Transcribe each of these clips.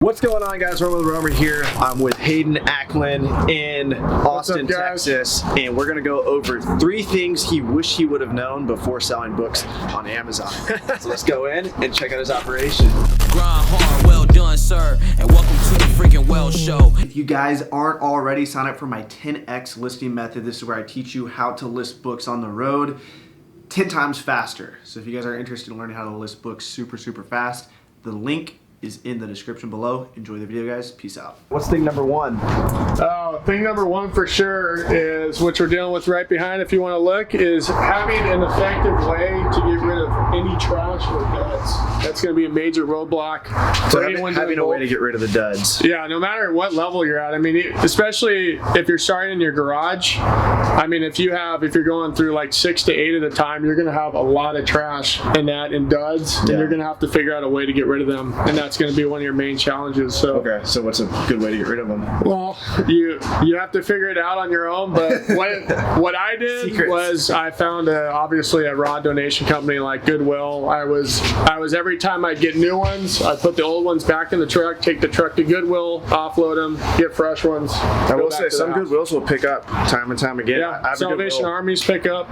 What's going on, guys? Roman the Romer here. I'm with Hayden Ackland in Austin, Texas, and we're gonna go over 3 things he wished he would have known before selling books on Amazon. So let's go in and check out his operation. Grind hard, well done, sir, and welcome to the freaking Well Show. If you guys aren't already, sign up for my 10x listing method. This is where I teach you how to list books on the road 10 times faster. So if you guys are interested in learning how to list books super fast, the link is in the description below. Enjoy the video, guys. Peace out. What's thing number 1? Thing number 1 for sure is, which we're dealing with right behind if you want to look, is having an effective way to get rid of any trash or duds. That's going to be a major roadblock So for anyone having a way to get rid of the duds. Yeah, no matter what level you're at. I mean, especially if you're starting in your garage. I mean, if you're going through like 6 to 8 at a time, you're going to have a lot of trash and duds, and you're going to have to figure out a way to get rid of them, and that's going to be one of your main challenges. So okay, so what's a good way to get rid of them? Well, you have to figure it out on your own, but what I did was I found obviously a raw donation company like Goodwill. I was every time I'd get new ones, I'd put the old ones back in the truck, take the truck to Goodwill, offload them, get fresh ones. I will say some Goodwills will pick up time and time again. Yeah, Salvation Armies pick up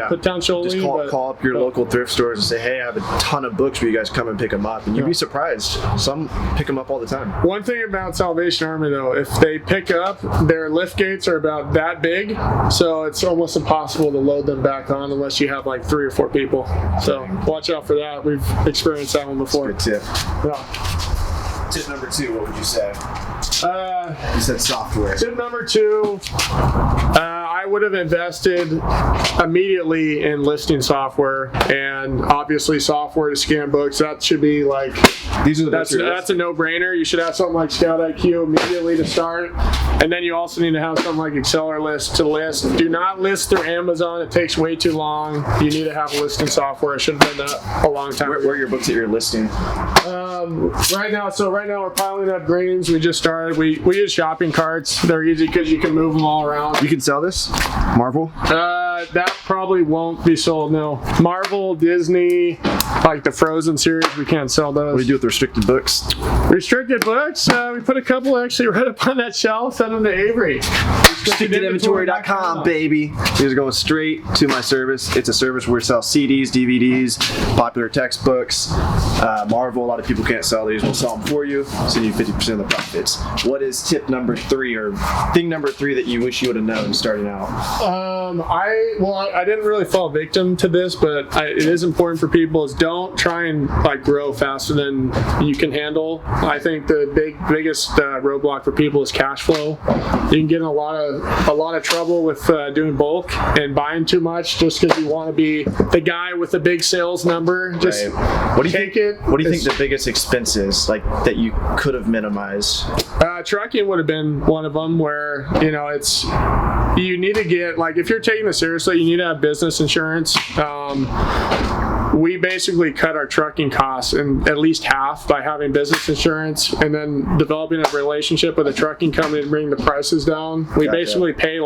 potentially. Just call up your local thrift stores and say, hey, I have a ton of books, will you guys come and pick them up? And you'd be surprised. Some pick them up all the time. One thing about Salvation Army though, if they pick up, their lift gates are about that big, so it's almost impossible to load them back on unless you have like 3 or 4 people. So watch out for that. We've experienced that one before. That's a good tip. Yeah. Tip number 2, what would you say? You said software. Tip number 2, I would have invested immediately in listing software, and obviously software to scan books. That should be like, that's a no-brainer. You should have something like ScoutIQ immediately to start, and then you also need to have something like AccelerList to list. Do not list through Amazon. It takes way too long. You need to have a listing software. I should have done that a long time ago. Where are your books that you're listing? Right now we're piling up greens. We just started. We use shopping carts. They're easy because you can move them all around. You can sell this? Marvel? That probably won't be sold, no. Marvel, Disney, like the Frozen series, we can't sell those. What do you do with restricted books? Restricted books? We put a couple actually right up on that shelf, send them to Avery. RestrictedInventory.com, baby. You guys are going straight to my service. It's a service where we sell CDs, DVDs, popular textbooks, Marvel. A lot of people can't sell these. We'll sell them for you, send you 50% of the profits. What is tip number 3 or thing number 3 that you wish you would have known starting out? I didn't really fall victim to this, but it is important for people is don't try and like grow faster than you can handle. I think the biggest roadblock for people is cash flow. You can get in a lot of trouble with doing bulk and buying too much just because you want to be the guy with the big sales number. Just What do you think the biggest expense is, like that you could have minimized? Trucking would have been one of them, where you need to get, like, if you're taking it seriously, you need to have business insurance. We basically cut our trucking costs in at least half by having business insurance and then developing a relationship with a trucking company to bring the prices down. We basically pay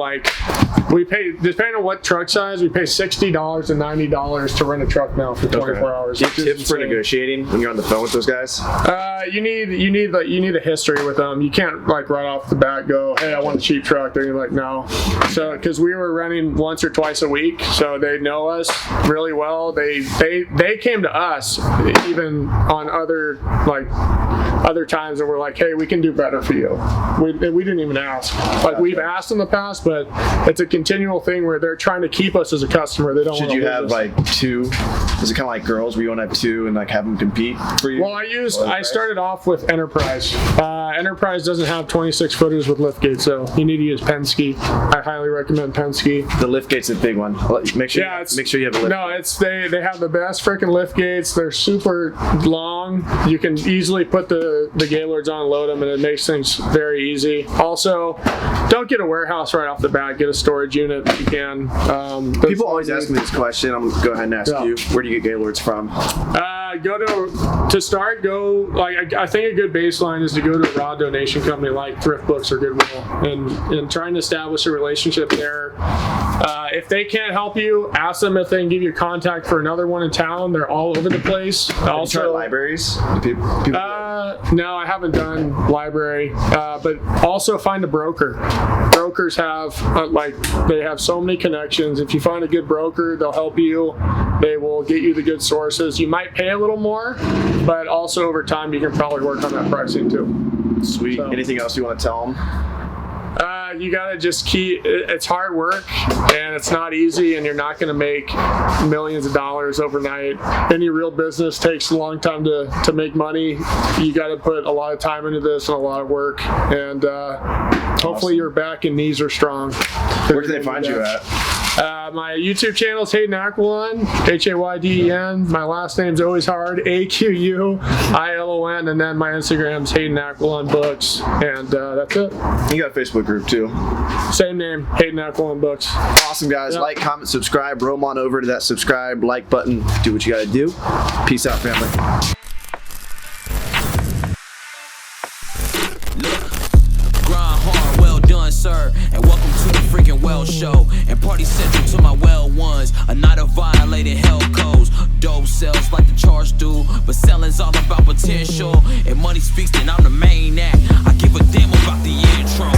depending on what truck size, we pay $60 and $90 to rent a truck now for 24 hours. Do you have tips for negotiating when you're on the phone with those guys? You need a history with them. You can't like right off the bat go, hey, I want a cheap truck. They're like, no. So because we were running once or twice a week, so they know us really well. They came to us even on other times and we're like, hey, we can do better for you. We didn't even ask. Like, we've asked in the past, but it's a continual thing where they're trying to keep us as a customer. They don't. Should you have like 2? Is it kind of like girls where you want to have 2 and like have them compete for you? Well, I started off with Enterprise. Enterprise doesn't have 26 footers with lift gates, so you need to use Penske. I highly recommend Penske. The lift gate's a big one. Make sure you have a lift. No, they have the best freaking lift gates. They're super long. You can easily put the Gaylords on and load them, and it makes things very easy. Also, don't get a warehouse right off the bat. Get a storage unit if you can. People always ask me this question. I'm going to go ahead and ask you. Where do you get Gaylords from? I think a good baseline is to go to a raw donation company like Thrift Books or Goodwill and trying to establish a relationship there. If they can't help you, ask them if they can give you a contact for another one and town. They're all over the place. You try libraries? Do people No, I haven't done library, but also find a broker. Brokers have they have so many connections. If you find a good broker, they'll help you. They will get you the good sources. You might pay a little more, but also over time you can probably work on that pricing too. Sweet. So, Anything else you want to tell them? you gotta just it's hard work and it's not easy, and you're not gonna make millions of dollars overnight. Any real business takes a long time to make money. You gotta put a lot of time into this and a lot of work, and hopefully your back and knees are strong. Where can they find you at? My YouTube channel is Hayden Aquilon, Hayden. My last name's always hard, AQUILON, and then my Instagram's Hayden Aquilon Books, and that's it. You got a Facebook group too. Same name, Hayden Aquilon Books. Awesome, guys. Yep. Like, comment, subscribe. Roam on over to that subscribe, like button. Do what you gotta do. Peace out, family. Sir, and welcome to the freaking well show, and party central to my well ones. A night of violated hell codes. Dope sells like the charge do, but selling's all about potential, and money speaks, then I'm the main act. I give a damn about the intro.